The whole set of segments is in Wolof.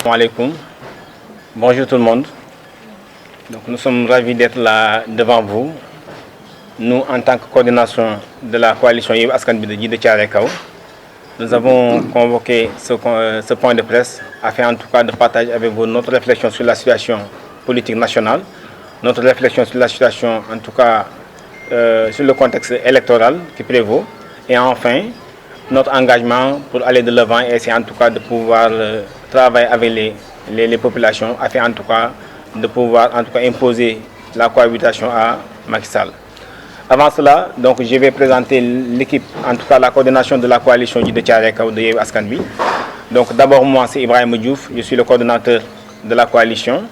Alaikum. Bonjour tout le monde. Donc, nous sommes ravis d'être là devant vous. Nous, en tant que coordination de la coalition Yewwi Askan Wi de Djiddah Thiaroye Kao, nous avons convoqué ce point de presse afin en tout cas de partager avec vous notre réflexion sur la situation politique nationale, notre réflexion sur la situation en tout cas sur le contexte électoral qui prévaut et enfin notre engagement pour aller de l'avant et essayer en tout cas de pouvoir travailler avec les populations afin en tout cas de pouvoir en tout cas imposer la cohabitation à Macky Sall. Avant cela, donc, je vais présenter l'équipe, en tout cas la coordination de la coalition Djiddah Thiaroye Kao de Yewwi Askan Wi. Donc d'abord moi c'est Ibrahima Diouf, je suis le coordonnateur de la coalition.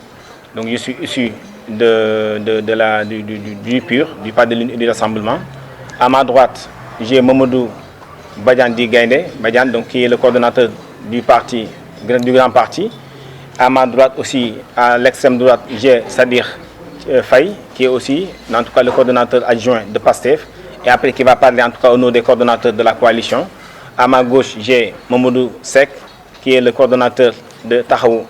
Donc je suis issu du PUR, du Parti de l'Unité et du Rassemblement. À ma droite, j'ai Mamadou Badiane Di Gaïndé, Badiane, donc qui est le coordonnateur du grand parti. À ma droite aussi, à l'extrême droite, j'ai Sadir Faye, qui est aussi, en tout cas, le coordonnateur adjoint de PASTEF, et après qui va parler en tout cas au nom des coordonnateurs de la coalition. À ma gauche, j'ai Mamadou Seck, qui est le coordonnateur de Taxawu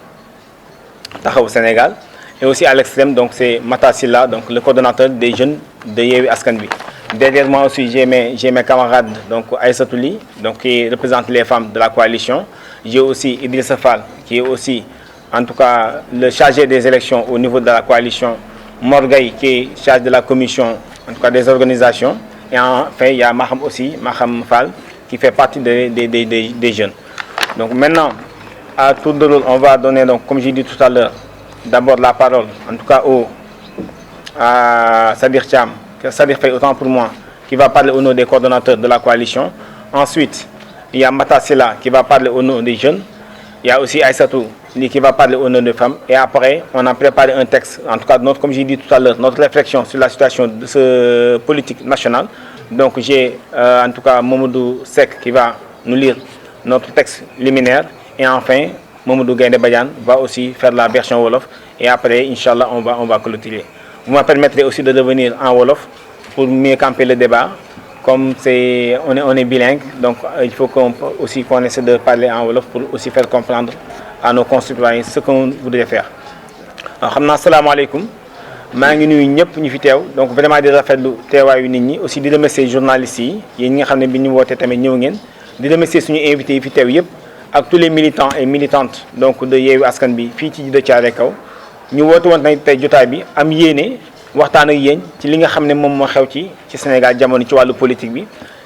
Sénégal. Et aussi à l'extrême, donc c'est Mata Silla, donc le coordonnateur des jeunes de Yewwi Askan Wi. Derrière moi aussi, j'ai mes camarades, donc Aïssatou Ly, donc qui représente les femmes de la coalition. J'ai aussi Idrissa Fall, qui est aussi, en tout cas, le chargé des élections au niveau de la coalition. Morgaï, qui est chargé de la commission, en tout cas des organisations. Et enfin, il y a Maham Fall, qui fait partie des jeunes. Donc maintenant, à tour de rôle, on va donner, donc, comme j'ai dit tout à l'heure, d'abord la parole, en tout cas à Sadir Faye, autant pour moi, qui va parler au nom des coordonnateurs de la coalition. Ensuite, il y a Mata Silla qui va parler au nom des jeunes. Il y a aussi Aïssatou qui va parler au nom des femmes. Et après, on a préparé un texte, en tout cas, comme j'ai dit tout à l'heure, notre réflexion sur la situation de ce politique nationale. Donc j'ai en tout cas Mamadou Seck qui va nous lire notre texte liminaire. Et enfin, Mamadou Gaïndé Badiane va aussi faire la version Wolof. Et après, Inch'Allah, on va clôturer. Vous me permettrez aussi de revenir en Wolof pour mieux camper le débat. Comme on est bilingue, donc il faut qu'on essaie de parler en Wolof pour aussi faire comprendre à nos concitoyens ce qu'on voudrait faire. Alors, salam alaikum. maa ngi nuyu ñëpp ñu fi teew donc vraiment di rafetlu teewaayu nit ñi aussi di remercier journalistes yi yéen ñi nga xam ne bi ñu wootee tamit ñëw ngeen di remercier suñu invités yi fi teew yëpp ak tous les militants et militantes donc de Yewwi Askan Wi fii ci Djiddah Thiaroye Kao ñu woote woon tamit tey jotaay bi am yéene waxtaan ak yéen ci li nga xam ne moom moo xew ci Sénégal jamono ci wàllu politique bi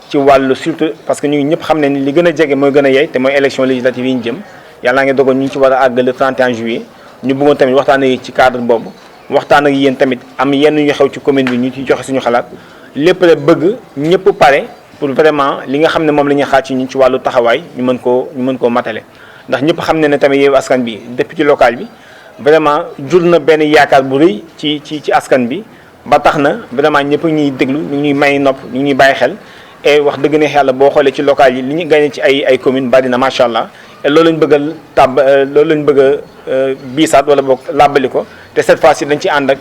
ci wàllu surtout parce que ñu ñëpp xam ne ni li gën a jege mooy gën a yey te mooy élection législative yi ñu jëm yàlla nga dogoon ñu ngi ci war a àgg le 31 juillet ñu bëggoon tamit waxtaan ak yéen ci cadre boobu waxtaan ak yéen tamit am yenn yu xew ci commune bi ñu ci joxe suñu xalaat lépp rek bëgg ñëpp pare pour vraiment li nga xam ne moom la ñuy xaar ci ñun ci wàllu taxawaay ñu mën koo matale ndax ñëpp xam ne tamit Yewwi Askan bi député local bi vraiment jur na benn yaakaar bu rëy ci askan bi ba tax na vraiment ñëpp ñuy déglu ñu ñuy may nopp ñu ñuy bàyyi xel et wax dëgg ne yàlla boo xoolee ci local yi li ñu gagné ci ay communes bari na macha allah et loolu lañ bëgg loolu lañ bëgg a biisaat wala boog làbbali ko te cette fois ci dañ ci ànd ak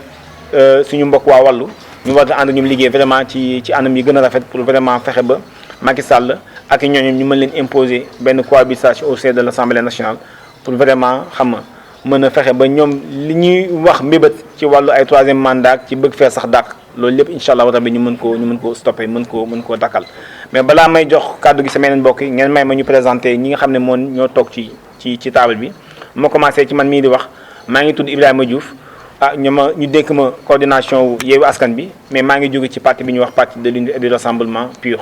suñu mbokk waa wàllu ñu war a ànd ñoom liggéey vraiment ci anam yi gën a rafet pour vraiment fexe ba Macky Sall ak ñooñu ñu mën leen imposer benn cohabitation au sein de l'Assemblée nationale pour vraiment xam nga mën a fexe ba ñoom li ñuy wax mbébét ci wàllu ay troisième mandat ci bëgg fee sax dàq loolu lépp incha allah rabbi ñu mën koo stoppé mën koo dakkal mais balaa may jox kàddu gi sama yeneen mbokk yi ngeen may ma ñu présenté ñi nga xam ne moom ñoo toog ci table bi moo commencé ci man mii di wax maa ngi tudd Ibrahima Diouf ñu dénk ma coordination wu Yewwi Askan bi mais maa ngi jóge ci parti bi ñuy wax parti de l'Unité et du Rassemblement PUR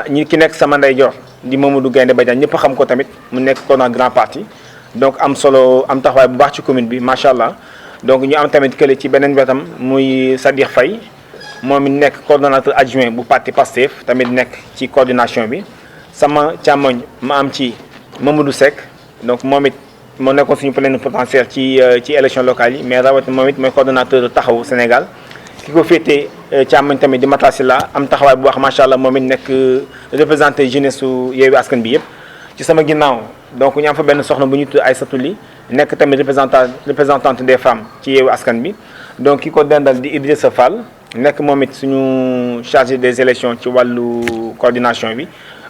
ñi ki nekk sama ndeyjoor di Mamadou Gaïndé Badiane ñëpp xam ko tamit mu nekk coordonnateur grand parti donc am solo am taxawaay bu baax ci commune bi macha allah donc ñu am tamit kële ci beneen wetam muy Sadir Faye moom it nekk coordonnateur adjoint bu parti PASTEF tamit nekk ci coordination bi sama càmmoñ ma am ci Mamadou Seck donc moom it moo nekkoon suñu plénipotentiaire ci élection locale yi mais rawatina moom it mooy coordonnateur Taxawu Sénégal ki ko féetee càmmoñ tamit di Mata Silla am taxawaay bu baax macha allah moom it nekk représenté jeunesse su Yewwi Askan bi yëpp ci sama ginnaaw donc ñu am fa benn soxna bu ñu tudd Aïssatou Ly nekk tamit représentante des femmes ci Yewwi Askan bi donc ki ko dendal di Idrissa Fall nekk moom it suñu chargé des élections ci wàllu coordination bi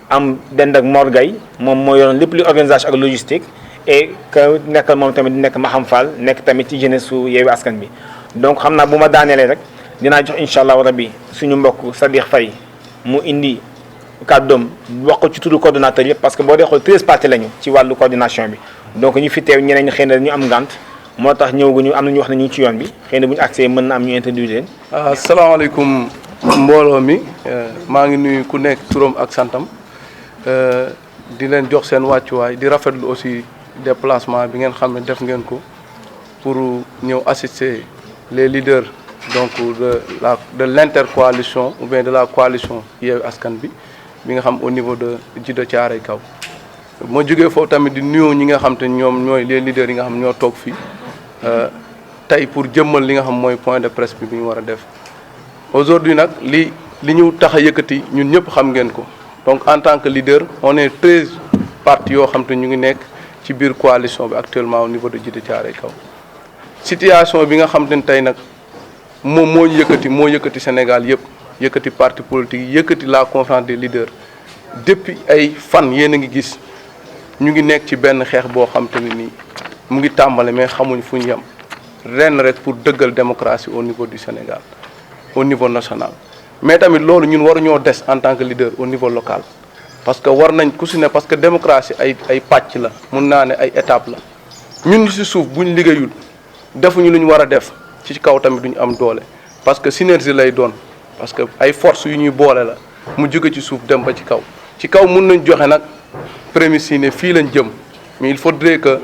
am dend ak Mor Gaye moom moo yoroon lépp li organisation ak logistique et que nekkal moom tamit nekk Maham Fall nekk tamit ci jeunesse su Yewwi Askan bi donc xam naa bu ma daanelee rek dinaa jox incha allahu rabbi suñu mbokk Sadikh Faye mu indi kàddoom wax ko ci turu coordonnateur yëpp parce que boo dee xool 13 partis lañu ci wàllu coordination bi donc ñu fi teew ñeneen ñi xëy na ñu am ngànt moo tax ñëwaguñu am na ñu wax ne ñu ngi ci yoon bi xëy na bu ñu accès mën na am ñu introduire leen. asalaamaaleykum mbooloo mi maa ngi nuyu ku nekk turam ak santam di leen jox seen wàccuwaay di rafetlu aussi déplacement bi ngeen xam ne def ngeen ko pour ñëw assister les leaders donc de l'intercoalition ou bien de la coalition Yewwi Askan bi nga xam au niveau de Djiddah Thiaroye Kaw. moo jógee foofu tamit di nuyoo ñi nga xam te ñoom ñooy les leaders yi nga xam ñoo toog fii tey pour jëmmal li nga xam mooy point de presse bi ñu war a def aujourd'hui nag li ñu tax a yëkkati ñun ñëpp xam ngeen ko donc en tant que leader on est 13 partis yoo xam te ñu ngi nekk ci biir coalition bi actuellement au niveau de Djiddah Thiaroye Kaw. situation bi nga xam te ne tey nag moom moo yëkkati Sénégal yëpp yëkkati parti politique yi yëkkati la conférence des leaders depuis ay fan yéen a ngi gis ñu ngi nekk ci benn xeex boo xam te ne nii mu ngi tàmbale mais xamuñ fu ñu yem ren rek pour dëggal démocratie au niveau du Sénégal au niveau national. mais tamit loolu ñun waruñoo des en tant que leader au niveau local parce que war nañ ku si ne parce que démocratie ay pàcc la mun naa ne ay étape la ñun si suuf buñ liggéeyul defuñu lu ñu war a def ci kaw tamit duñu am doole parce que synergie lay doon parce que ay force yu ñuy boole la mu jóge ci suuf dem ba ci kaw mun nañ joxe nag prémisse yi ne fii lañ jëm mais il faudrait que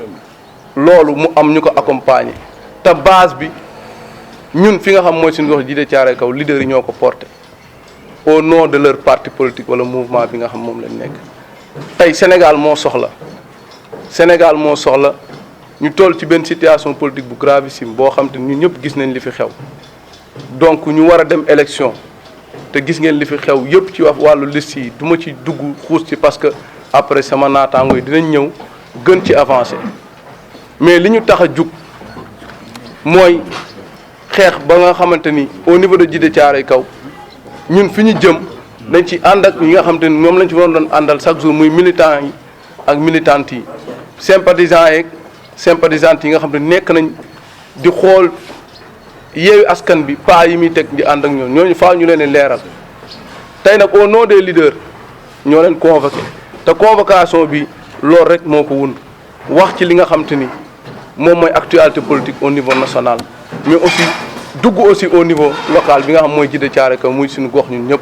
loolu mu am ñu ko accompagner te base bi ñun fi nga xam mooy suñu wax Djiddah Thiaroye Kaw leader yi ñoo ko porté au nom de leur parti politique wala mouvement bi nga xam moom lañ nekk. tey Sénégal moo soxla ñu toll ci benn situation politique bu gravissime boo xam te ñun ñëpp gis nañ li fi xew donc ñu war a dem élection te gis ngeen li fi xew yëpp ci wax wàllu liste yi du ma ci dugg xuus ci parce que après sama naataango yi dinañ ñëw gën ci avancer mais li ñu tax a jug mooy xeex ba nga xamante ni au niveau de Djiddah Thiaroye Kaw ñun fi ñu jëm dañ ci ànd ak ñi nga xamante ni moom lañ ci waroon doon àndal chaque jour muy militants yi ak militantes yi sympathisants yeeg sympathisantes yi nga xam ne nekk nañ di xool Yewwi Askan bi pas yi muy teg di ànd ak ñooñu faaw ñu leen leeral tey nag au nom des leaders ñoo leen convoqué te convocation bi loolu rek moo ko wund wax ci li nga xam te ni moom mooy actualité politique au niveau national mais aussi dugg aussi au niveau local bi nga xam mooy Djiddah Thiaroye Kaw muy suñu gox ñun ñëpp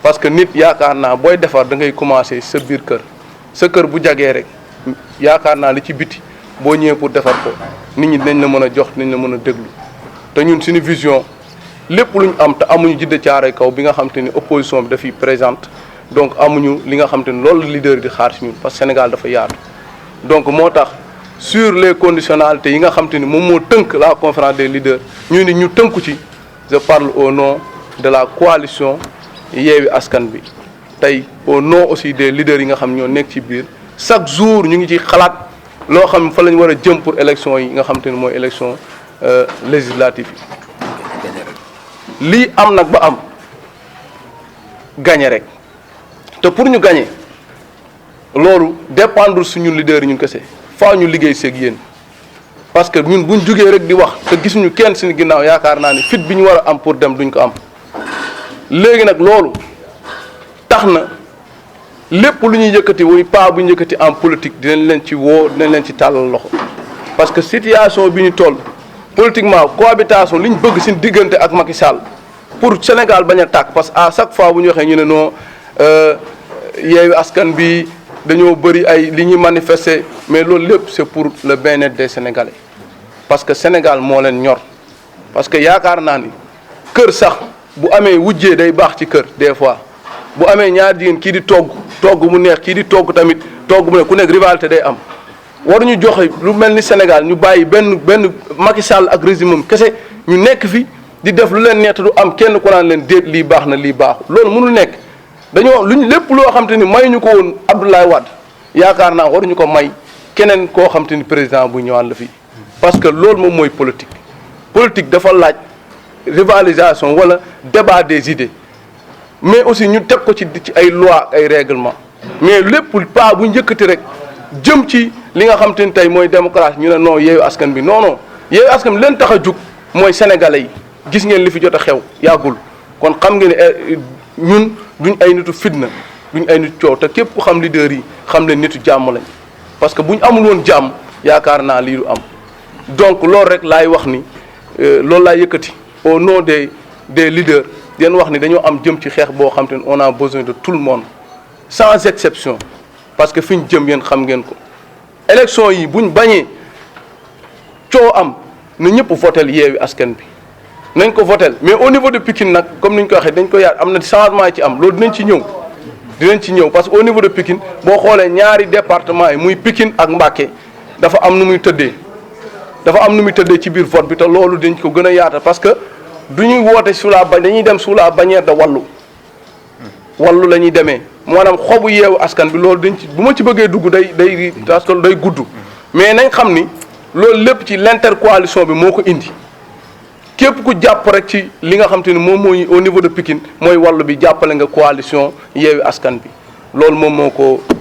parce que nit yaakaar naa booy defar da ngay commencer sa biir kër sa kër bu jagee rek yaakaar naa li ci biti boo ñëwee pour defar ko nit ñi dinañ la mën a jox dinañ la mën a déglu te ñun suñu vision lépp lu ñu am te amuñu Djiddah Thiaroye Kaw bi nga xam te ni opposition bi dafiy présente donc amuñu li nga xam te ni loolu leader yi di xaar si ñun parce que Sénégal dafa yaatu donc moo tax sur les conditionnalités yi nga xam te ni moom moo tënk la conférence des leaders ñu ni ñu tënku ci je parle au nom de la coalition Yewwi Askan bi tey au nom aussi des leaders yi nga xam ñoo nekk ci biir chaque jour ñu ngi ci xalaat loo xam fa lañ war a jëm pour élection yi nga xam te ni mooy élection législative yi lii am nag ba am gagné rek te pour ñu gagné loolu dépendre suñu leader yi ñun kese faaw ñu liggéey seeg yéen parce que ñun buñ jugee rek di wax te gisuñu kenn suñu ginnaaw yaakaar naa ni fit bi ñu war a am pour dem duñ ko am léegi nag loolu tax na lépp lu ñuy yëkkati wuy pas bu ñu yëkkati en politique dinañ leen ci woo dinañ leen ci tàllal loxo parce que situation bi ñu toll politiquement cohabitation li ñu bëgg suñu diggante ak Macky Sall pour Sénégal bañ a tàkk parce que à chaque fois bu ñu waxee ñu ne non Yewwi Askan bi dañoo bëri ay li ñuy manifester mais loolu lépp c'est pour le bien-être des Sénégalais parce que Sénégal moo leen ñor parce que yaakaar naa ni kër sax bu amee wujjee day baax ci kër des fois bu amee ñaar jigéen kii di togg mu neex kii di togg tamit togg mu neex ku nekk rivalité day am waruñu joxe lu mel ni Sénégal ñu bàyyi benn Macky Sall ak régime am kese ñu nekk fi di def lu leen neex te du am kenn ku naan leen déet lii baax na lii baaxul loolu mënul nekk dañoo luñ lépp loo xam te ni mayuñu ko woon Abdoulaye Wade yaakaar naa waruñu ko may keneen koo xam te ni président bu ñëwaan la fii parce que loolu moom mooy politique dafa laaj rivalisation wala débat des idées mais aussi ñu teg ko ci ay loi ay règlement mais lépp pas bu njëkkati rek jëm ci li nga xam te ni tey mooy démocratie ñu ne non Yewwi Askan bi non Yewwi Askan bi leen tax a jug mooy sénégalais yi gis ngeen li fi jot a xew yàggul kon xam ngeen ne ñun duñ ay nitu fitna duñ ay nitu coow te képp ku xam leader yi xam leen nitu jàmm lañ parce que buñ amul woon jàmm yaakaar naa lii du am donc loolu rek laay wax ni loolu laay yëkkati au nom des leaders di leen wax ni dañoo am jëm ci xeex boo xam te ne on a besoin de tout le monde sans exception parce que fi ñu jëm yéen xam ngeen ko élection yi buñ bañee coow am na ñëpp votel Yewwi Askan bi nañ ko votel mais au niveau de Pikine nag comme ni ñu ko waxee dañ ko yaat am na changement yi ci am loolu dinañ ci ñëw parce que au niveau de Pikine boo xoolee ñaari département yi muy Pikine ak Mbacké dafa am nu muy tëddee ci biir vote bi te loolu dañ ko gën a yaata parce que du ñuy woote dañuy dem sous la bannière de wallu la ñuy demee maanaam xobu Yewwi Askan bi loolu dañ ci bu ma ci bëggee dugg day parce que day gudd mais nañ xam ni loolu lépp ci l'intercoalition bi moo ko indi képp ku jàpp rek ci li nga xam te ni moom mooy au niveau de Pikine mooy wallu bi jàppale nga coalition Yewwi Askan bi loolu moom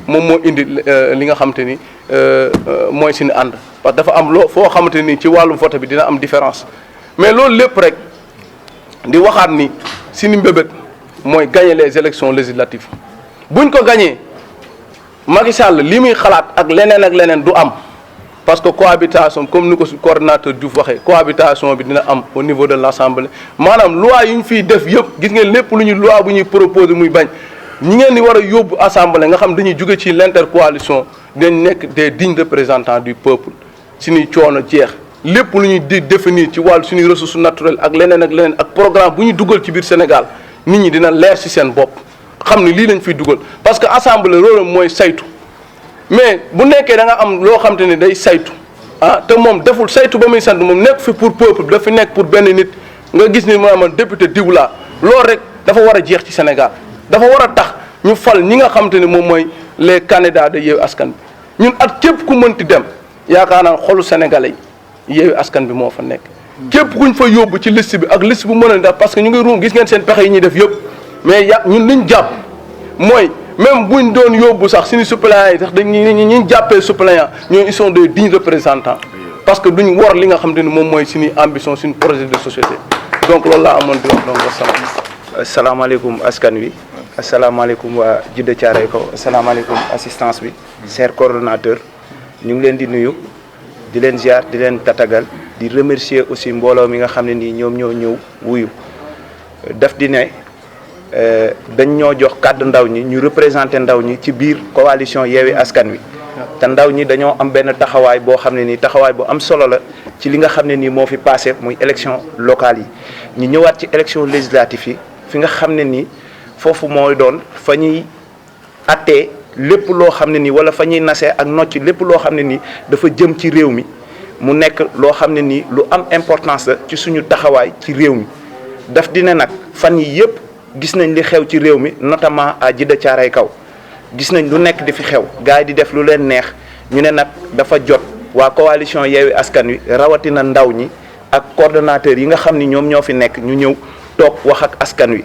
moo indi li nga xam te ni mooy suñu ànd parce que dafa am foo xamante ni ci wàllu vote bi dina am différence mais loolu lépp rek di waxaat ni suñu mbébét mooy gagner les élections législatives buñ ko gagner Macky Sall li muy xalaat ak leneen du am parce que cohabitation comme ni ko coordinateur Diouf waxee cohabitation bi dina am au niveau de l'Assemblée maanaam loi yu ñu fiy def yëpp gis ngeen lépp lu ñu loi bu ñuy proposer muy bañ ñi ngeen di war a yóbbu assemblée nga xam dañuy jóge ci l'intercoalition dañ nekk des dignes représentants du peuple suñuy coono jeex lépp lu ñuy di définir ci wàllu suñuy ressources naturelles ak leneen ak programme bu ñu dugal ci biir Sénégal nit ñi dina leer ci seen bopp xam ni lii lañ fiy dugal parce que assemblée rôle mooy saytu mais bu nekkee da nga am loo xam te ne day saytu te moom deful saytu ba muy sant moom nekk fi pour peuple dafa nekk pour benn nit nga gis ni maanaam député diw laa loolu rek dafa war a jeex ci Sénégal dafa war a tax ñu fal ñi nga xam te ne moom mooy les candidats de Yewwi Askan bi ñun at képp ku mënti dem yaakaar naa xolu sénégalais yi Yewwi Askan bi moo fa nekk képp kuñ fa yóbbu ci liste bi ak liste bu mën a def parce que ñu ngi ruum gis ngeen seen pexe yi ñuy def yëpp mais ñun liñ jàpp mooy même buñ doon yóbbu sax suñu suppléants yi sax ñi jàppee suppléants ñooy ils sont des dignes représentants parce que duñ wor li nga xam te ne moom mooy suñu ambition suñu projet de société donc loolu laa amoon di wax donc wasalaam. asalaamaaleykum askan wi asalaamaaleykum waa Djiddah Thiaroye Kaw asalaamaaleykum assistance bi cher coordonnateur ñu ngi leen di nuyu di leen ziar di leen tatagal di remercier aussi mbooloo mi nga xam ne nii ñoom ñoo ñëw wuyu daf di ne dañ ñoo jox kàddu ndaw ñi ñu représenter ndaw ñi ci biir coalition Yewwi Askan Wi te ndaw ñi dañoo am benn taxawaay boo xam ne nii taxawaay bu am solo la ci li nga xam ne nii moo fi passé muy élection locale yi ñu ñëwaat ci élection législative yi fi nga xam ne nii foofu mooy doon fa ñuy attee lépp loo xam ne nii wala fa ñuy nasee ak nocc lépp loo xam ne nii dafa jëm ci réew mi mu nekk loo xam ne nii lu am importance la ci suñu taxawaay ci réew mi daf di ne nag fan yi yëpp gis nañ li xew ci réew mi notamment à Djiddah Thiaroye Kaw gis nañ lu nekk di fi xew gars yi di def lu leen neex ñu ne nag dafa jot waa coalition Yewwi Askan Wi rawatina ndaw ñi ak coordonnateurs yi nga xam ni ñoom ñoo fi nekk ñu ñëw toog wax ak askan wi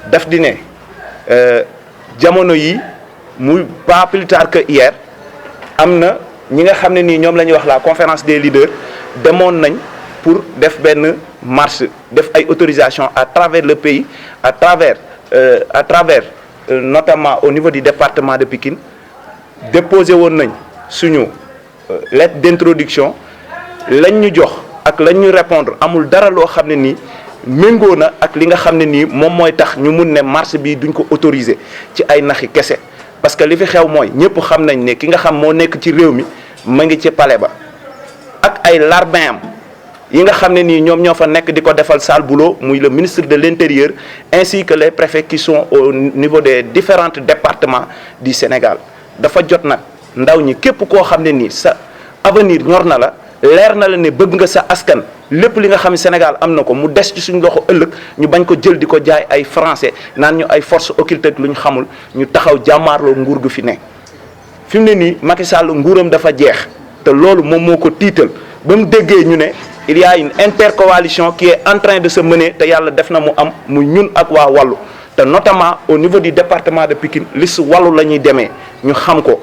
daf di ne jamono yi muy pas plus tard que hier am na ñi nga xam ne nii ñoom la ñuy wax la conférence des leaders demoon nañ pour def benn marche def ay autorisation à travers le pays à travers notamment au niveau du département de Pikine déposé woon nañ suñu lettre d'introduction lañ ñu jox ak lañ ñu répondre amul dara loo xam ne nii méngoo na ak li nga xam ne nii moom mooy tax ñu mun ne marche bi duñ ko autoriser ci ay naxi kese parce que li fi xew mooy ñëpp xam nañ ne ki nga xam moo nekk ci réew mi ma ngi ci palais ba ak ay larbin am yi nga xam ne nii ñoom ñoo fa nekk di ko defal sale boulot muy le ministre de l'Intérieur ainsi que les préfets qui sont au niveau des différents départements du Sénégal dafa jot nag ndaw ñi képp koo xam ne nii sa avenir ñor na la leer na la ne bëgg nga sa askan lépp li nga xam ne Sénégal am na ko mu des ci suñu loxo ëllëg ñu bañ ko jël di ko jaay ay français naan ñu ay forces occultes lu ñu xamul ñu taxaw jàmmaarloo nguur gu fi ne fi mu ne nii Macky Sall nguuram dafa jeex te loolu moom moo ko tiital ba mu déggee ñu ne il y a une intercoalition qui est en train de se mener te yàlla def na mu am muy ñun ak waa wàllu te notamment au niveau du département de Pikine liste wàllu la ñuy demee ñu xam ko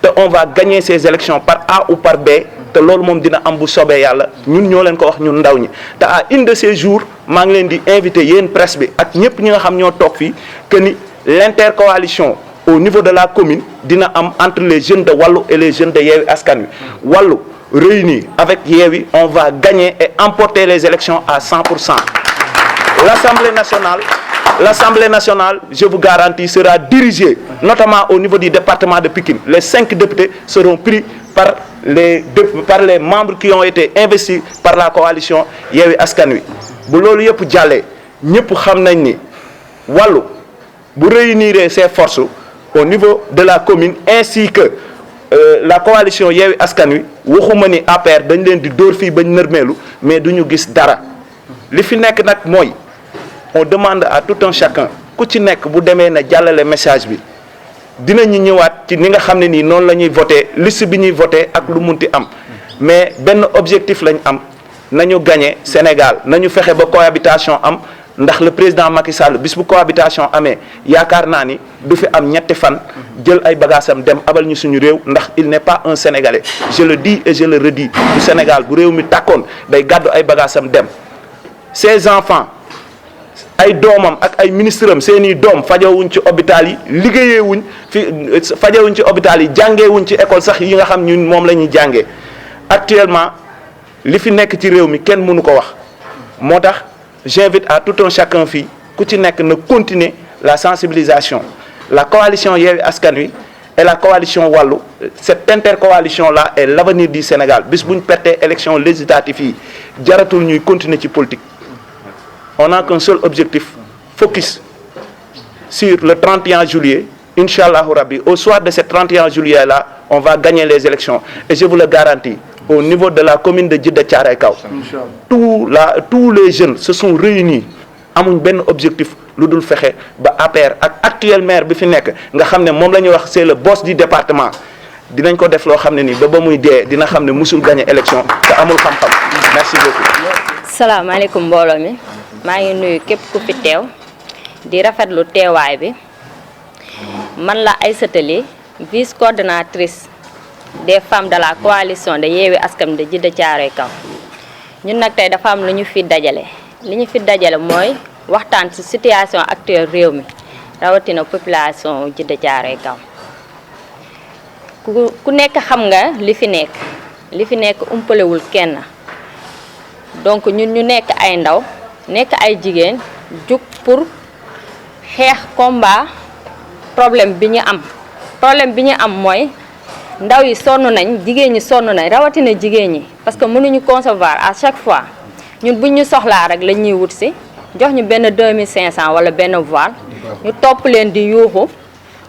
te on va gagner ces élections par A ou par B te loolu moom dina am bu soobee yàlla ñun ñoo leen ko wax ñun ndaw ñi te à une de ces jours maa ngi leen di invité yéen presse bi ak ñëpp ñi nga xam ñoo toog fii que ni l'intercoalition au niveau de la commune dina am entre les jeunes de Wallu et les jeunes de Yewwi Askan Wi. Wallu réunis avec Yewwi, on va gagner et emporter les élections à 100%. L'Assemblée nationale, je vous garantis, sera dirigée, notamment au niveau du département de Pikine. Les 5 députés seront pris par les membres qui ont été investis par la coalition Yewwi Askan Wi. Bu loolu yëpp jàllee ñëpp xam nañ ni Wallu bu réunir ses forces au niveau de la commune ainsi que la coalition Yewwi Askan Wi waxuma ni APR dañ leen di dóor fii bañ nërmeelu mais duñu gis dara li fi nekk nag mooy on demande à tout un chacun ku ci nekk bu demee na jàllale message bi dinañu ñëwaat ci ni nga xam ne nii noonu la ñuy voté liste bi ñuy voté ak lu munti am mais benn objectif lañ am nañu gagné Sénégal nañu fexe ba cohabitation am ndax le président Macky Sall bis bu cohabitation amee yaakaar naa ni du fi am ñetti fan jël ay bagaasam dem abal ñu suñu réew ndax il n'est pas un Sénégalais je le dis et je le redis du Sénégal bu réew mi tàkkoon day gàddu ay bagaasam dem ses enfants ay doomam ak ay ministre am seeni doom fajawuñ ci hôpital yi liggéeyewuñ fi fajawuñ ci hôpital yi jàngeewuñ ci école sax yi nga xam ñun moom la ñuy jàngee actuellement li fi nekk ci réew mi kenn mënu ko wax moo tax j'invite à tout un chacun fii ku ci nekk na continuer la sensibilisation la coalition Yewwi Askan Wi et la coalition Wallu cette intercoalition là est l'avenir du Sénégal bis bu ñu pertee élection législative yi jaratul ñuy continuer ci politique on n'a qu'un seul objectif focus sur le 31 juillet Inch'Allahu Rabbi au soir de ce 31 juillet là on va gagner les élections et je vous le garantis au niveau de la commune de Djiddah Thiaroye Kao tous les jeunes se sont réunis amuñ benn objectif lu dul fexe ba APR ak actuel maire bi fi nekk nga xam ne moom la ñuy wax c'est le boss du département dinañ ko def loo xam ne nii ba muy dee dina xam ne musul gagner élection te amul xam-xam merci beaucoup. salaamaaleykum mbooloo mi maa ngi nuyu képp ku fi teew di rafetlu teewaay bi man la Aïssata Ly vice coordonnatrice des femmes de la coalition de Yewwi Askan Wi de Djiddah Thiaroye Kao ñun nag tey dafa am lu ñu fi dajale mooy waxtaan ci situation actuelle réew mi rawatina population Djiddah Thiaroye Kao ku nekk xam nga li fi nekk umpalewul kenn donc ñun ñu nekk ay ndaw nekk ay jigéen jug pour xeex combat problème bi ñu am mooy ndaw yi sonn nañ jigéen ñi sonn nañ rawatina jigéen ñi parce que mënuñu concevoir à chaque fois ñun buñ ñu soxlaa rek la ñuy wut si jox ñu benn 2500 wala benn voile ñu topp leen di yuuxu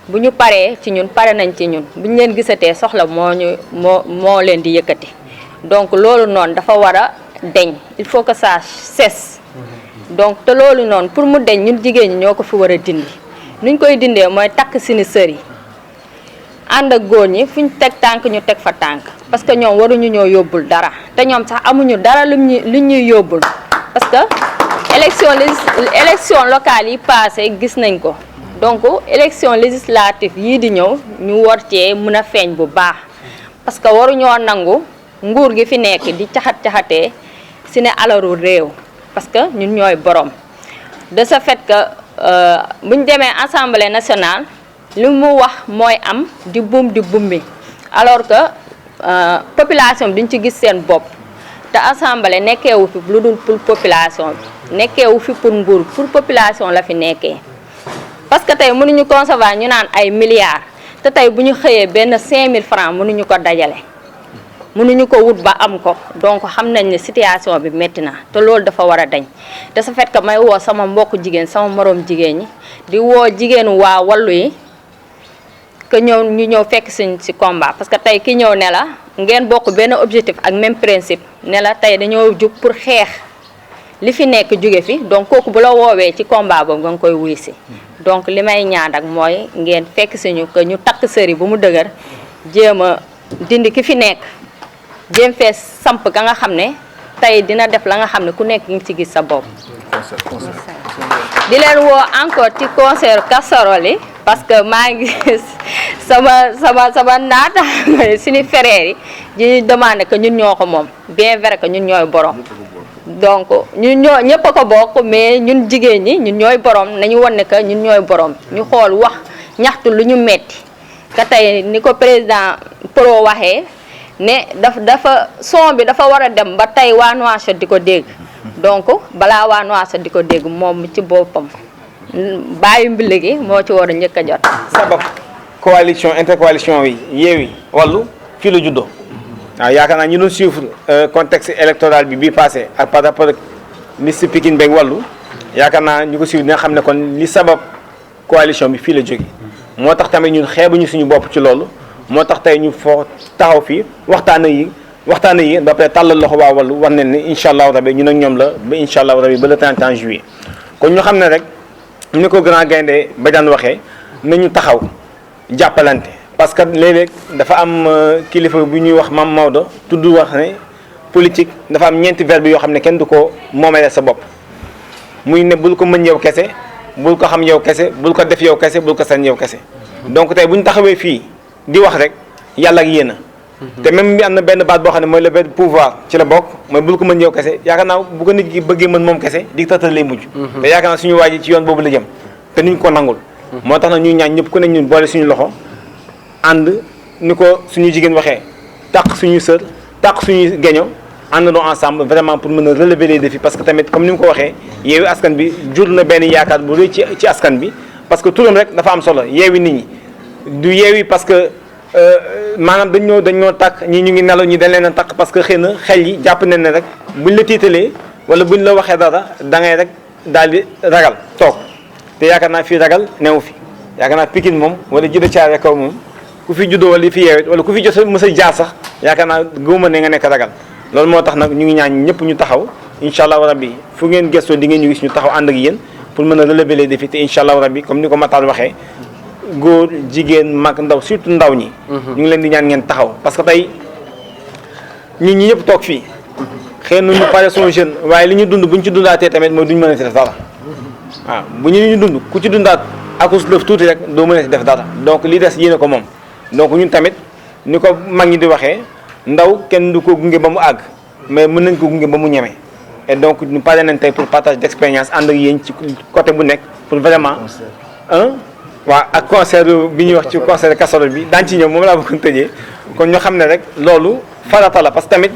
bu ñu paree ci ñun pare nañ ci ñun bu ñu leen gisatee soxla moo leen di yëkkati donc loolu noonu dafa war a deñ il faut que ça cesse donc te loolu noonu pour mu deñ ñun jigéen ñi ñoo ko fi war a dindi nuñ koy dindee mooy takk suñu sër yi ànd ak góor ñi fu ñu teg tànk ñu teg fa tànk parce que ñoom waruñu ñoo yóbbul dara te ñoom sax amuñu dara lu ñuy yóbbul parce que élection locale yi passé gis nañ ko donc élection législative yii di ñëw ñu war cee mën a feeñ bu baax parce que waruñoo nangu nguur gi fi nekk di caxat-caxatee si ne alalu réew parce que ñun ñooy borom de ce fait que buñ demee assemblée nationale li mu wax mooy am di bumbi alors que population bi duñ ci gis seen bopp te assemblée nekkeewu fi lu dul pour population bi nekkeewu fi pour nguur pour population la fi nekkee parce que tey mënuñu concevoir ñu naan ay milliards te tey bu ñu xëyee benn 5000 francs mënuñu ko dajale mënuñu ko wut ba am ko donc xam nañ ne situation bi métti na te loolu dafa war a dañ de ce fait que may woo sama mbokk jigéen sama moroom jigéen ñi di woo jigéenu waa Wallu yi que ñu ñëw fekk suñ ci combat parce que tey ki ñëw ne la ngeen bokk benn objectif ak même principe ne la tey dañoo jug pour xeex li fi nekk jóge fi donc kooku bu la woowee ci combat boobu nga koy wuy si donc li may ñaan ak mooy ngeen fekk suñu que ñu takk sëri bu mu dëgër jéem a dindi ki fi nekk jéem fee samp ka nga xam ne tey dina def la nga xam ne ku nekk ngi ci gis sa bopp di leen woo encore ci concert casserole yi parce que maa ngi gis sama naata suñu frères yi di demandé que ñun ñoo ko moom bien vrai que ñun ñooy borom donc ñun ñoo ñëpp a ko bokk mais ñun jigéen ñi ñun ñooy borom nañu wan ne que ñun ñooy borom ñu xool wax ñaxtu lu ñu metti ka tey ni ko président pro waxee ne dafa son bi dafa war a dem ba tey waa Nouakchott di ko dégg donc balaa waa Nouakchott di ko dégg moom ci boppam bàyyi mbili gi moo ci war a njëkk a jot. sabab coalition intercoalition yi Yewwi Wallu fii la juddoo waaw yaakaar naa ñu doon suivre contexte électoral bi bii passé ak par rapport ak liste Pikine beeg Wallu yaakaar naa ñu ko suivre dina xam ne kon li sabab coalition bi fii la jóge moo tax tamit ñun xeebuñu suñu bopp ci loolu moo tax tey ñu foo taxaw fii waxtaan yi ba pare tàllal loxo waa Wallu wax ne ni incha allahu rabi ñun ak ñoom la ba incha allahu rabi ba le 31 juillet kon ñu xam ne rek ni ko grand gaynde Badiane waxee nañu taxaw jàppalante parce que léeg-léeg dafa am kilifa bu ñuy wax Mame Maodo tudd wax ne politique dafa am ñeenti verbe yoo xam ne kenn du ko moomale sa bopp muy ne bul ko mën yow kese bul ko xam yow kese bul ko def yow kese bul ko sañ yow kese donc tey bu ñu taxawee fii di wax rek yàlla ak yéen a te même bi am na benn baat boo xam ne mooy le verbe pouvoir ci la bokk mooy bul ko mën yow kese yaakaar naa bu ko nit ki bëggee mën moom kese dictateur lay mujj te yaakaar naa suñu waa ji ci yoon boobu la jëm te nuñ ko nangul moo tax na ñuy ñaan ñëpp ku ne ñun boole suñu loxo ànd ni ko suñu jigéen waxee taq suñu sër taq suñu geño àndandoo ensemble vraiment pour mën a relever les défis parce que tamit comme ni mu ko waxee Yewwi Askan Wi jur na benn yaakaar bu rëy ci askan bi parce que turam rek dafa am solo yeewi nit ñi du yeewi parce que maanaam dañ ñoo takk ñii ñu ngi nelaw ñi dañ leen a takk parce que xëy na xel yi jàpp nañ ne rek buñ la tiitalee wala buñ la waxee dara da ngay rek daal di ragal toog te yaakaar naa fii ragal newu fi yaakaar naa Pikine moom wala Djiddah Thiaroye Kaw moom ku fi juddoo wala fi yeewit wala ku fi jot mës a jaar sax yaakaar naa gëwuma ne nga nekk ragal loolu moo tax nag ñu ngi ñaan ñëpp ñu taxaw incha allahu rabbi fu ngeen gëstoo di ngeen ñu gis ñu taxaw ànd ak yéen pour mën a relever les défis te incha allahu rabbi comme ni ko Matar waxee góor jigéen mag ndaw surtout ndaw ñi. ñu ngi leen di ñaan ngeen taxaw parce que tey ñun ñi ñëpp toog fii xëy na ñu pare son jeune waaye li ñu dund bu ñu ci dundaatee tamit mooy duñ mën a ci def dara waaw bu ñu dund ku ci dundaat akus lëf tuuti rek doo mën a ci def dara donc li des yéene ko moom donc ñun tamit ni ko mag ñi di waxee ndaw kenn du ko gunge ba mu àgg mais mën nañ ko gunge ba mu ñeme et donc ñu pare nañ tey pour partage d'expérience ànd ak yéen ci côté bu nekk pour vraiment waaw ak concert bi ñuy wax ci concert casserole bi daan ci ñëw moom laa bëggoon tëjee kon ñu xam ne rek loolu farata la parce que tamit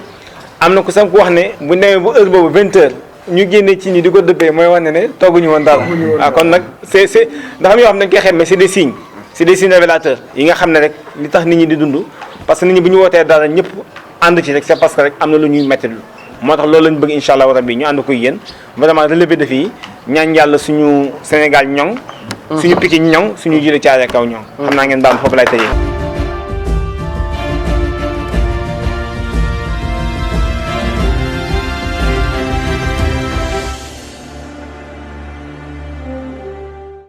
am na ku sam ku wax ne bu newee bu heure boobu 20h ñu génnee ci ni di ko dëppee mooy wax ne tooguñu woon dara waaw kon nag c'est dafa am yoo xam ne dañ koy xem mais c'est des signes révélateurs yi nga xam ne rek li tax nit ñi di dund parce que nit ñi bu ñu wootee dara ñëpp ànd ci rek c'est parce que rek am na lu ñuy métti lu moo tax loolu lañ bëgg incha allah rabbi ñu ànd ko yéen vraiment relever défi yi ñaan yàlla suñu Sénégal ñoŋ suñu Pikine ñoŋ suñu Djiddah Thiaroye Kaw ñoŋ xam naa ngeen baam foofu lay tëjee